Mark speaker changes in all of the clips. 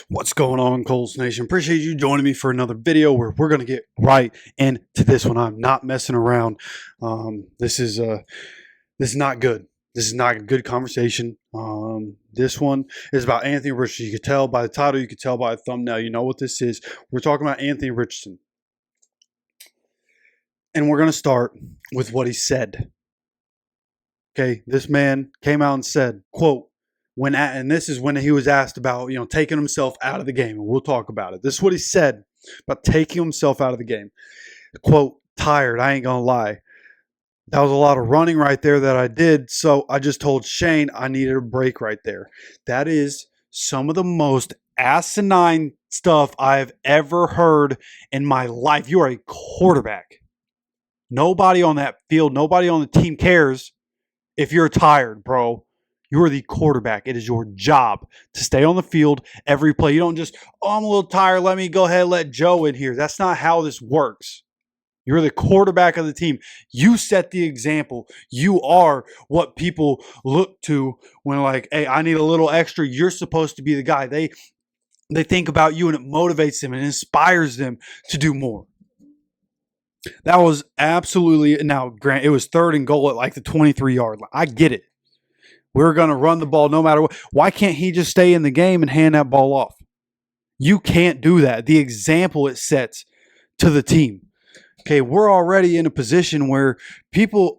Speaker 1: What's going on, Colts Nation? Appreciate you joining me for another video where we're going to get right into this one. I'm not messing around. This is not good. This is not a good conversation. This one is about Anthony Richardson. You could tell by the title. You could tell by the thumbnail. You know what this is. We're talking about Anthony Richardson. And we're going to start with what he said. Okay, this man came out and said, quote, and this is when he was asked about, taking himself out of the game. And we'll talk about it. This is what he said about taking himself out of the game. Quote, tired, I ain't going to lie. That was a lot of running right there that I did. So I just told Shane I needed a break right there. That is some of the most asinine stuff I've ever heard in my life. You are a quarterback. Nobody on that field, nobody on the team cares if you're tired, bro. You're the quarterback. It is your job to stay on the field every play. You don't just, I'm a little tired. Let me go ahead and let Joe in here. That's not how this works. You're the quarterback of the team. You set the example. You are what people look to when like, hey, I need a little extra. You're supposed to be the guy. They think about you and it motivates them and inspires them to do more. That was absolutely, now, Grant, it was 3rd and goal at like the 23-yard line. I get it. We're going to run the ball no matter what. Why can't he just stay in the game and hand that ball off? You can't do that. The example it sets to the team. Okay, we're already in a position where people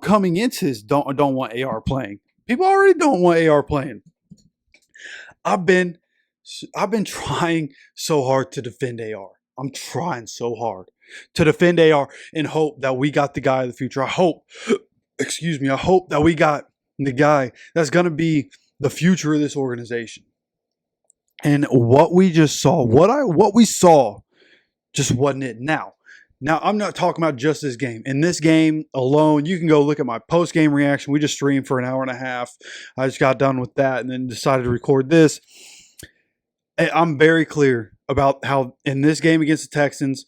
Speaker 1: coming into this don't want AR playing. People already don't want AR playing. I've been trying so hard to defend AR. I'm trying so hard to defend AR in hope that we got the guy of the future. I hope that we got the guy that's going to be the future of this organization. And what we just saw, what we saw just wasn't it. Now I'm not talking about just this game. In this game alone, you can go look at my post-game reaction. We just streamed for an hour and a half. I just got done with that and then decided to record this. I'm very clear about how in this game against the Texans,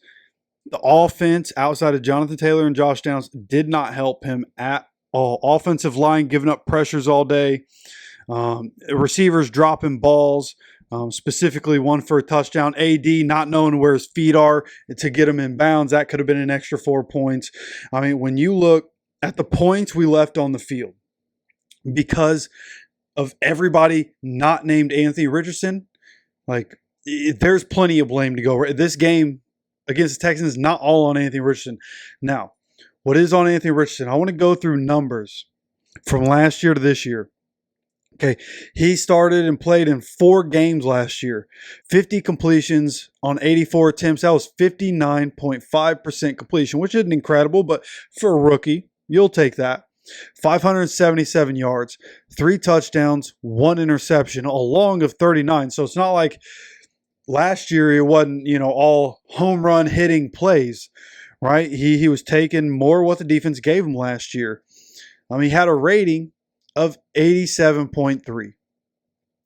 Speaker 1: the offense outside of Jonathan Taylor and Josh Downs did not help him at all. Offensive line giving up pressures all day. Receivers dropping balls, specifically one for a touchdown. AD not knowing where his feet are to get him in bounds. That could have been an extra 4 points. I mean, when you look at the points we left on the field because of everybody not named Anthony Richardson, like there's plenty of blame to go. This game against the Texans, not all on Anthony Richardson. Now, what is on Anthony Richardson? I want to go through numbers from last year to this year. Okay, he started and played in 4 games last year. 50 completions on 84 attempts. That was 59.5% completion, which isn't incredible, but for a rookie, you'll take that. 577 yards, 3 touchdowns, 1 interception, along of 39. So it's not like last year it wasn't, all home run hitting plays, right? He was taking more what the defense gave him last year. He had a rating of 87.3. And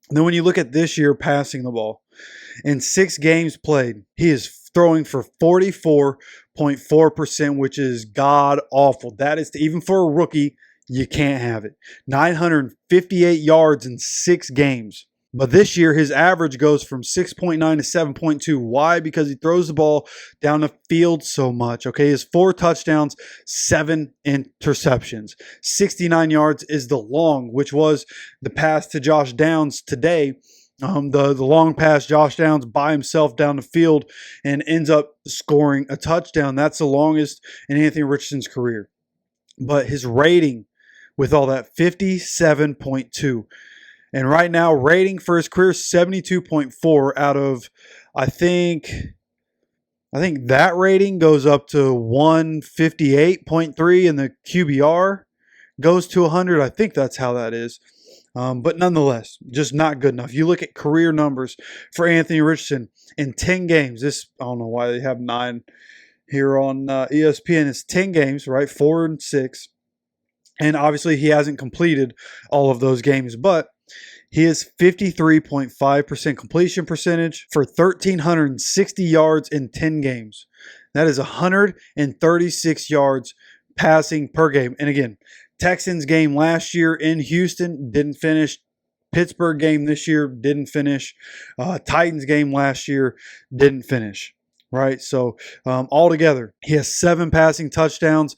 Speaker 1: then when you look at this year passing the ball, in 6 games played, he is throwing for 44.4%, which is god awful. That is, even for a rookie, you can't have it. 958 yards in 6 games. But this year, his average goes from 6.9 to 7.2. Why? Because he throws the ball down the field so much. Okay, his 4 touchdowns, 7 interceptions. 69 yards is the long, which was the pass to Josh Downs today. The long pass, Josh Downs by himself down the field and ends up scoring a touchdown. That's the longest in Anthony Richardson's career. But his rating with all that, 57.2. And right now, rating for his career, 72.4 out of, I think that rating goes up to 158.3 and the QBR goes to 100. I think that's how that is. But nonetheless, just not good enough. You look at career numbers for Anthony Richardson in 10 games. I don't know why they have 9 here on ESPN. It's 10 games, right? 4 and 6. And obviously, he hasn't completed all of those games, but he is 53.5% completion percentage for 1,360 yards in 10 games. That is 136 yards passing per game. And again, Texans game last year in Houston didn't finish Pittsburgh game this year didn't finish. Titans game last year didn't finish. Right? So altogether, he has 7 passing touchdowns,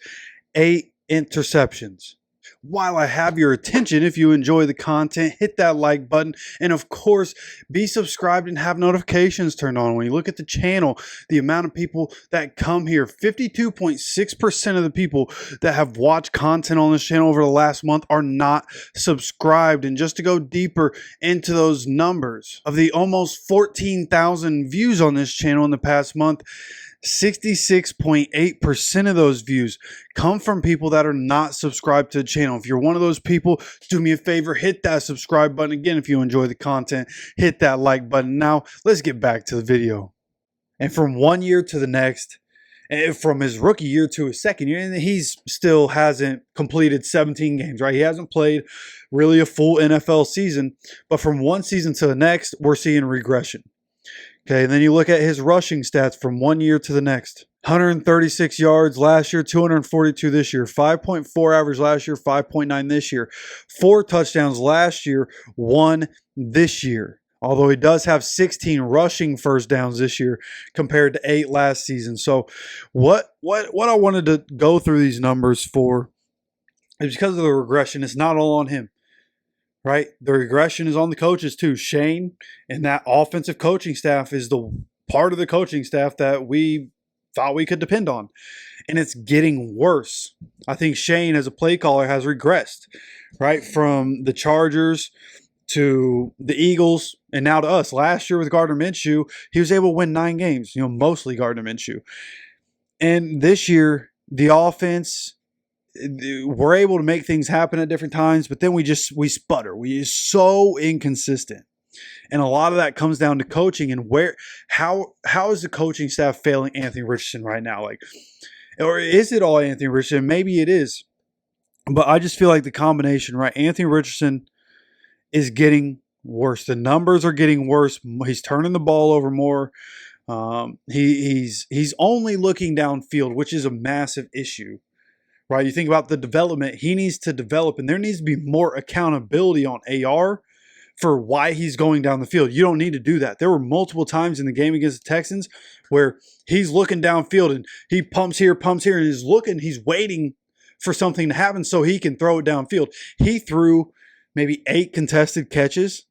Speaker 1: 8 interceptions. While I have your attention, if you enjoy the content, hit that like button. And of course, be subscribed and have notifications turned on. When you look at the channel, the amount of people that come here, 52.6% of the people that have watched content on this channel over the last month are not subscribed. And just to go deeper into those numbers, of the almost 14,000 views on this channel in the past month, 66.8% of those views come from people that are not subscribed to the channel. If you're one of those people, do me a favor, hit that subscribe button. Again, if you enjoy the content, hit that like button. Now, let's get back to the video. And from one year to the next, and from his rookie year to his second year, and he still hasn't completed 17 games, right? He hasn't played really a full NFL season. But from one season to the next, we're seeing regression. Okay, and then you look at his rushing stats from one year to the next. 136 yards last year, 242 this year. 5.4 average last year, 5.9 this year. 4 touchdowns last year, 1 this year. Although he does have 16 rushing first downs this year compared to 8 last season. So what I wanted to go through these numbers for is because of the regression. It's not all on him. Right? The regression is on the coaches too. Shane and that offensive coaching staff is the part of the coaching staff that we thought we could depend on. And it's getting worse. I think Shane as a play caller has regressed, right? From the Chargers to the Eagles and now to us. Last year with Gardner Minshew, he was able to win 9 games, mostly Gardner Minshew. And this year, the offense, we're able to make things happen at different times, but then we sputter. We're so inconsistent. And a lot of that comes down to coaching and how is the coaching staff failing Anthony Richardson right now? Or is it all Anthony Richardson? Maybe it is. But I just feel like the combination, right? Anthony Richardson is getting worse. The numbers are getting worse. He's turning the ball over more. He's only looking downfield, which is a massive issue. Right? You think about the development he needs to develop, and there needs to be more accountability on AR for why he's going down the field. You don't need to do that. There were multiple times in the game against the Texans where he's looking downfield and he pumps here, and he's waiting for something to happen so he can throw it downfield. He threw maybe 8 contested catches,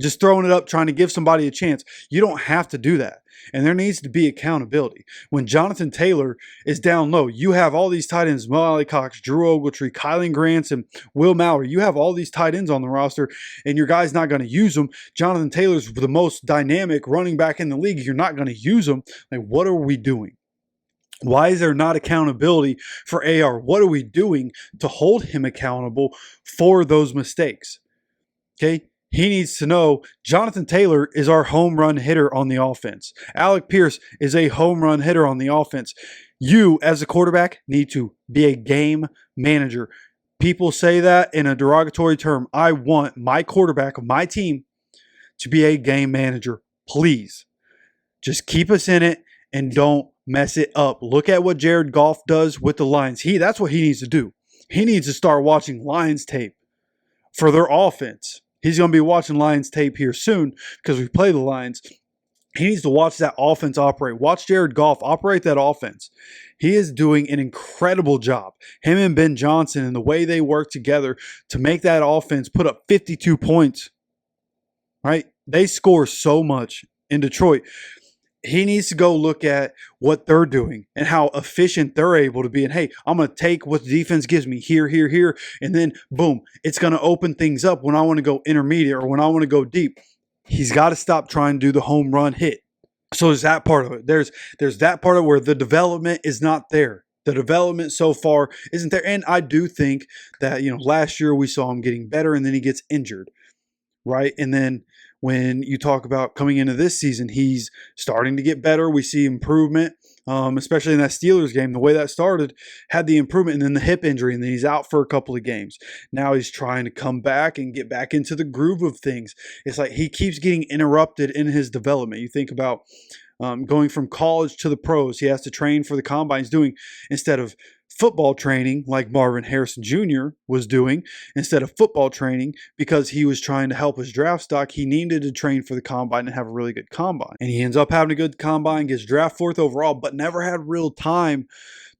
Speaker 1: just throwing it up, trying to give somebody a chance. You don't have to do that. And there needs to be accountability. When Jonathan Taylor is down low, you have all these tight ends, Mo Alley Cox, Drew Ogletree, Kylan Grants, and Will Mallory. You have all these tight ends on the roster, and your guy's not going to use them. Jonathan Taylor's the most dynamic running back in the league. You're not going to use them. What are we doing? Why is there not accountability for AR? What are we doing to hold him accountable for those mistakes? Okay? He needs to know Jonathan Taylor is our home run hitter on the offense. Alec Pierce is a home run hitter on the offense. You, as a quarterback, need to be a game manager. People say that in a derogatory term. I want my quarterback of my team to be a game manager. Please. Just keep us in it and don't mess it up. Look at what Jared Goff does with the Lions. That's what he needs to do. He needs to start watching Lions tape for their offense. He's going to be watching Lions tape here soon because we play the Lions. He needs to watch that offense operate. Watch Jared Goff operate that offense. He is doing an incredible job. Him and Ben Johnson and the way they work together to make that offense put up 52 points. Right? They score so much in Detroit. He needs to go look at what they're doing and how efficient they're able to be. And hey, I'm going to take what the defense gives me here, and then boom, it's going to open things up when I want to go intermediate or when I want to go deep. He's got to stop trying to do the home run hit. So there's that part of it. There's that part of where the development is not there. The development so far isn't there. And I do think that, last year we saw him getting better and then he gets injured, right? And then when you talk about coming into this season, he's starting to get better. We see improvement, especially in that Steelers game. The way that started had the improvement and then the hip injury, and then he's out for a couple of games. Now he's trying to come back and get back into the groove of things. It's like he keeps getting interrupted in his development. You think about going from college to the pros. He has to train for the combine. He's doing, instead of football training like Marvin Harrison Jr. was doing instead of football training because he was trying to help his draft stock. He needed to train for the combine and have a really good combine. And he ends up having a good combine, gets draft 4th overall, but never had real time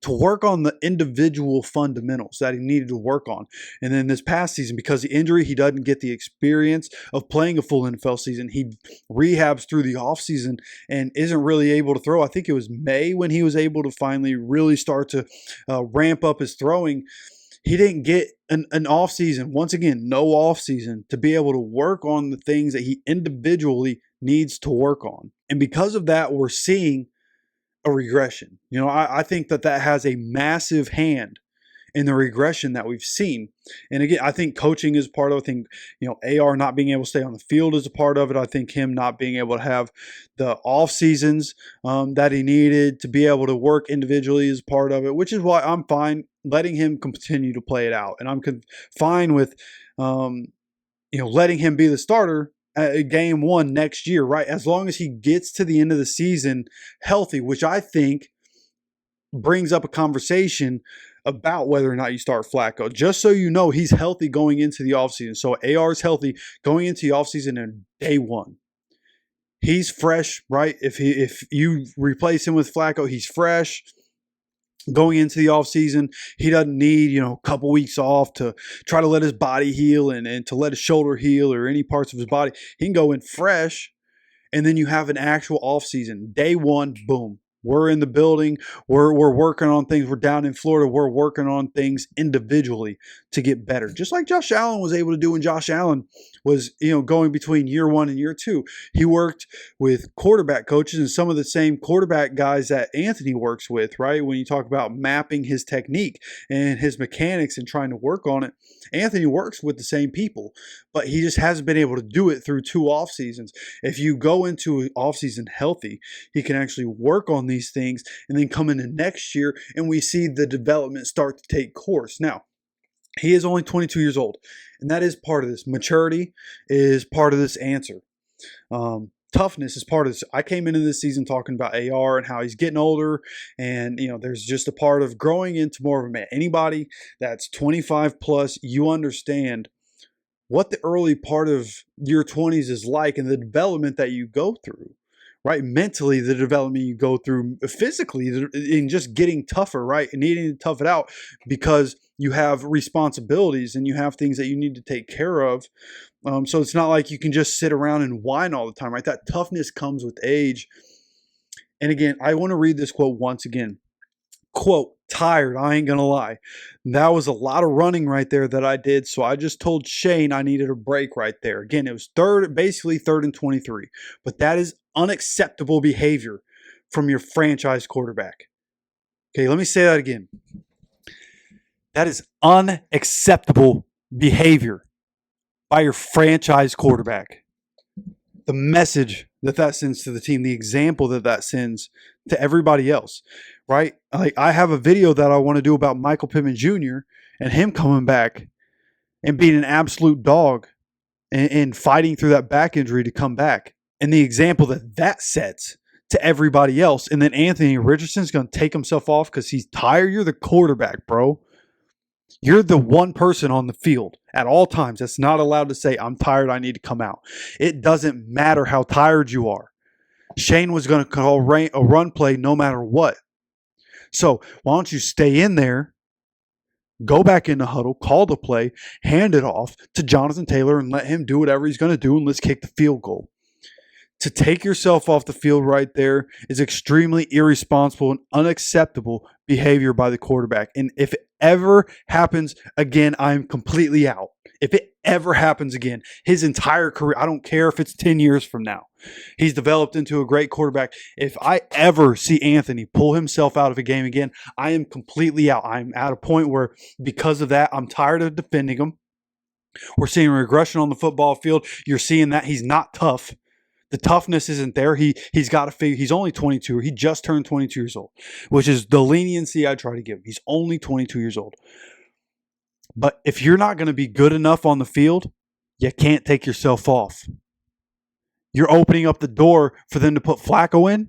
Speaker 1: to work on the individual fundamentals that he needed to work on. And then this past season, because of the injury, he doesn't get the experience of playing a full NFL season. He rehabs through the offseason and isn't really able to throw. I think it was May when he was able to finally really start to ramp up his throwing. He didn't get an offseason, once again, no offseason, to be able to work on the things that he individually needs to work on. And because of that, we're seeing a regression. I think that has a massive hand in the regression that we've seen. And again, I think coaching is part of it. I think, AR not being able to stay on the field is a part of it. I think him not being able to have the off seasons that he needed to be able to work individually is part of it, which is why I'm fine letting him continue to play it out. And I'm fine with, letting him be the starter at game 1 next year, right? As long as he gets to the end of the season healthy, which I think brings up a conversation about whether or not you start Flacco. Just so you know, he's healthy going into the offseason. So AR is healthy going into the offseason in day 1. He's fresh, right? If you replace him with Flacco, he's fresh. Going into the offseason, he doesn't need, a couple weeks off to try to let his body heal and to let his shoulder heal or any parts of his body. He can go in fresh, and then you have an actual offseason. Day 1, boom. We're in the building. We're working on things. We're down in Florida. We're working on things individually to get better. Just like Josh Allen was able to do when Josh Allen was, going between year 1 and year 2. He worked with quarterback coaches and some of the same quarterback guys that Anthony works with, right? When you talk about mapping his technique and his mechanics and trying to work on it, Anthony works with the same people, but he just hasn't been able to do it through 2 off seasons. If you go into an off season healthy, he can actually work on these things and then come into next year and we see the development start to take course. Now, he is only 22 years old, and that is part of this. Maturity is part of this answer. Toughness is part of this. I came into this season talking about AR and how he's getting older, and there's just a part of growing into more of a man. Anybody that's 25 plus, you understand what the early part of your 20s is like and the development that you go through. Right? Mentally, the development you go through, physically, in just getting tougher, right? And needing to tough it out because you have responsibilities and you have things that you need to take care of. So it's not like you can just sit around and whine all the time, right? That toughness comes with age. And again, I want to read this quote once again. Quote, tired, I ain't gonna lie. That was a lot of running right there that I did. So I just told Shane I needed a break right there. Again, it was basically third and 23. But that is unacceptable behavior from your franchise quarterback. Okay, let me say that again. That is unacceptable behavior by your franchise quarterback. The message that sends to the team, the example that sends to everybody else, right? Like, I have a video that I want to do about Michael Pittman Jr. and him coming back and being an absolute dog and fighting through that back injury to come back. And the example that sets to everybody else. And then Anthony Richardson's going to take himself off because he's tired. You're the quarterback, bro. You're the one person on the field at all times that's not allowed to say, I'm tired, I need to come out. It doesn't matter how tired you are. Shane was going to call a run play no matter what. So why don't you stay in there, go back in the huddle, call the play, hand it off to Jonathan Taylor and let him do whatever he's going to do, and let's kick the field goal. To take yourself off the field right there is extremely irresponsible and unacceptable behavior by the quarterback. And if it ever happens again, I'm completely out. If it ever happens again, his entire career, I don't care if it's 10 years from now, he's developed into a great quarterback. If I ever see Anthony pull himself out of a game again, I am completely out. I'm at a point where, because of that, I'm tired of defending him. We're seeing regression on the football field. You're seeing that he's not tough. The toughness isn't there. He's got to figure. He's only 22. He just turned 22 years old, which is the leniency I try to give him. He's only 22 years old. But if you're not going to be good enough on the field, you can't take yourself off. You're opening up the door for them to put Flacco in.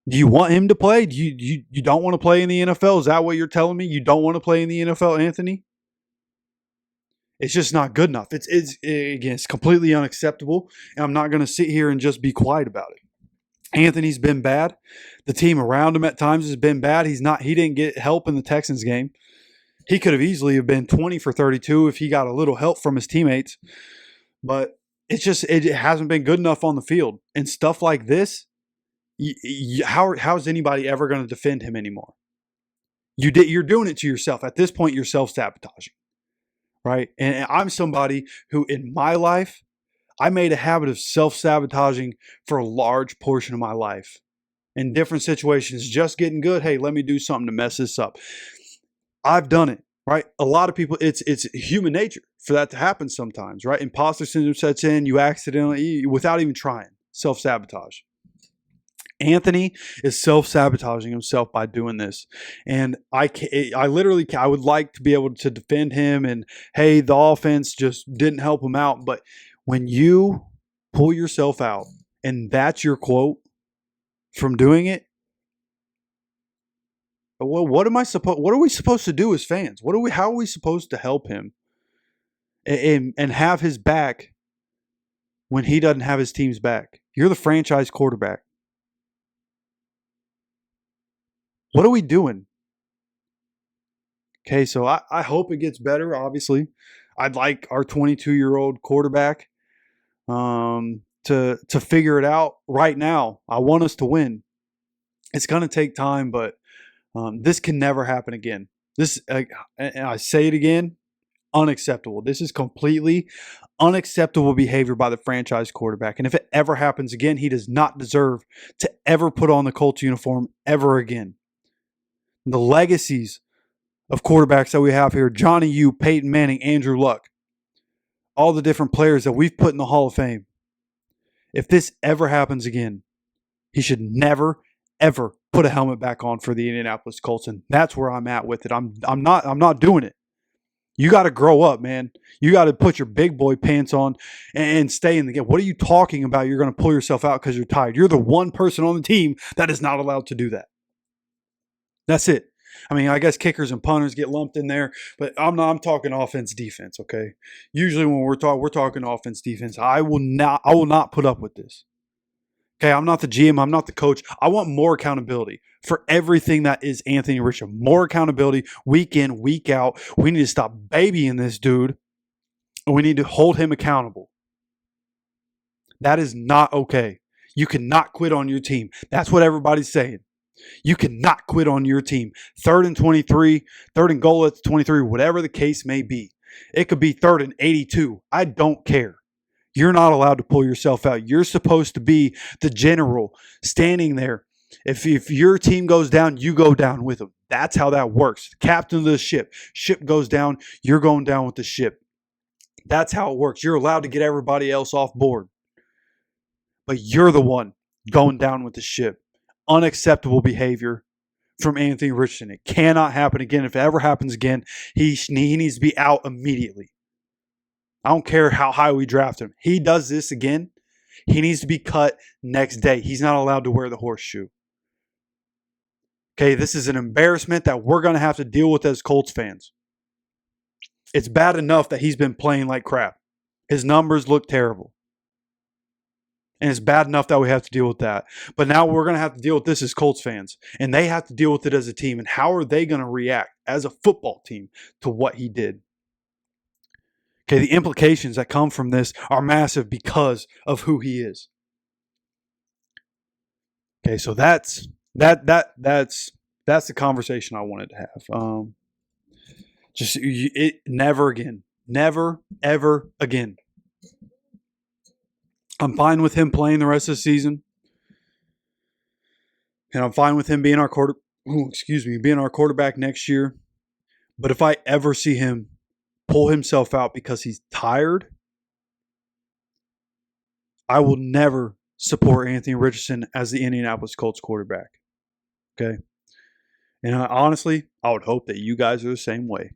Speaker 1: Do you want him to play? Do you don't want to play in the NFL? Is that what you're telling me? You don't want to play in the NFL, Anthony? It's just not good enough. It's completely unacceptable, and I'm not going to sit here and just be quiet about it. Anthony's been bad. The team around him at times has been bad. He didn't get help in the Texans game. He could have easily have been 20 for 32 if he got a little help from his teammates. But it hasn't been good enough on the field. And stuff like this, how's anybody ever going to defend him anymore? You're doing it to yourself. At this point, you're self-sabotaging. Right? And I'm somebody who in my life, I made a habit of self-sabotaging for a large portion of my life. In different situations, just getting good. Hey, let me do something to mess this up. I've done it, right? A lot of people, it's human nature for that to happen sometimes, right? Imposter syndrome sets in, you accidentally, without even trying, self-sabotage. Anthony is self-sabotaging himself by doing this. And I would like to be able to defend him and, hey, the offense just didn't help him out. But when you pull yourself out and that's your quote from doing it, well, what are we supposed to do as fans? How are we supposed to help him and have his back when he doesn't have his team's back? You're the franchise quarterback. What are we doing? Okay, so I hope it gets better, obviously. I'd like our 22-year-old quarterback to figure it out right now. I want us to win. It's going to take time, but this can never happen again. And I say it again, unacceptable. This is completely unacceptable behavior by the franchise quarterback. And if it ever happens again, he does not deserve to ever put on the Colts uniform ever again. The legacies of quarterbacks that we have here, Johnny U, Peyton Manning, Andrew Luck, all the different players that we've put in the Hall of Fame. If this ever happens again, he should never, ever put a helmet back on for the Indianapolis Colts. And that's where I'm at with it. I'm not doing it. You got to grow up, man. You got to put your big boy pants on and stay in the game. What are you talking about? You're going to pull yourself out because you're tired. You're the one person on the team that is not allowed to do that. That's it. I mean, I guess kickers and punters get lumped in there, but I'm talking offense, defense, okay? Usually when we're talking offense, defense. I will not put up with this. Okay, I'm not the GM, I'm not the coach. I want more accountability for everything that is Anthony Richardson. More accountability week in, week out. We need to stop babying this dude, and we need to hold him accountable. That is not okay. You cannot quit on your team. That's what everybody's saying. You cannot quit on your team. 3rd and 23, 3rd and goal at 23, whatever the case may be. It could be 3rd and 82. I don't care. You're not allowed to pull yourself out. You're supposed to be the general standing there. If your team goes down, you go down with them. That's how that works. Captain of the ship. Ship goes down, you're going down with the ship. That's how it works. You're allowed to get everybody else off board. But you're the one going down with the ship. Unacceptable behavior from Anthony Richardson. It cannot happen again. If it ever happens again, he needs to be out immediately. I don't care how high we draft him. He does this again, he needs to be cut next day. He's not allowed to wear the horseshoe. Okay, this is an embarrassment that we're going to have to deal with as Colts fans. It's bad enough that he's been playing like crap. His numbers look terrible. And it's bad enough that we have to deal with that. But now we're going to have to deal with this as Colts fans. And they have to deal with it as a team. And how are they going to react as a football team to what he did? Okay, the implications that come from this are massive because of who he is. Okay, so that's the conversation I wanted to have. Never again. Never, ever again. I'm fine with him playing the rest of the season. And I'm fine with him being our quarterback next year. But if I ever see him pull himself out because he's tired, I will never support Anthony Richardson as the Indianapolis Colts quarterback. Okay? And honestly, I would hope that you guys are the same way.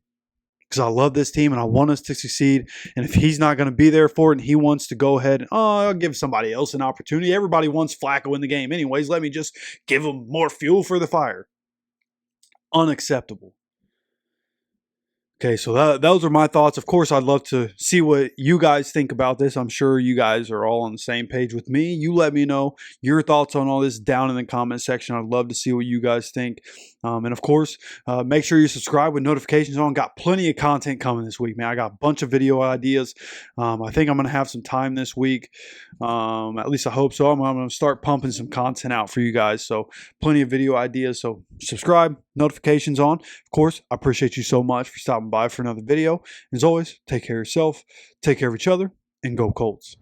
Speaker 1: because I love this team and I want us to succeed. And if he's not going to be there for it and he wants to go ahead, I'll give somebody else an opportunity. Everybody wants Flacco in the game anyways. Let me just give him more fuel for the fire. Unacceptable. Okay, so those are my thoughts. Of course, I'd love to see what you guys think about this. I'm sure you guys are all on the same page with me. You let me know your thoughts on all this down in the comment section. I'd love to see what you guys think. And of course, make sure you subscribe with notifications on. Got plenty of content coming this week, man. I got a bunch of video ideas. I think I'm going to have some time this week. At least I hope so. I'm going to start pumping some content out for you guys. So plenty of video ideas. So subscribe, notifications on. Of course, I appreciate you so much for stopping by for another video. As always, take care of yourself, take care of each other, and go Colts.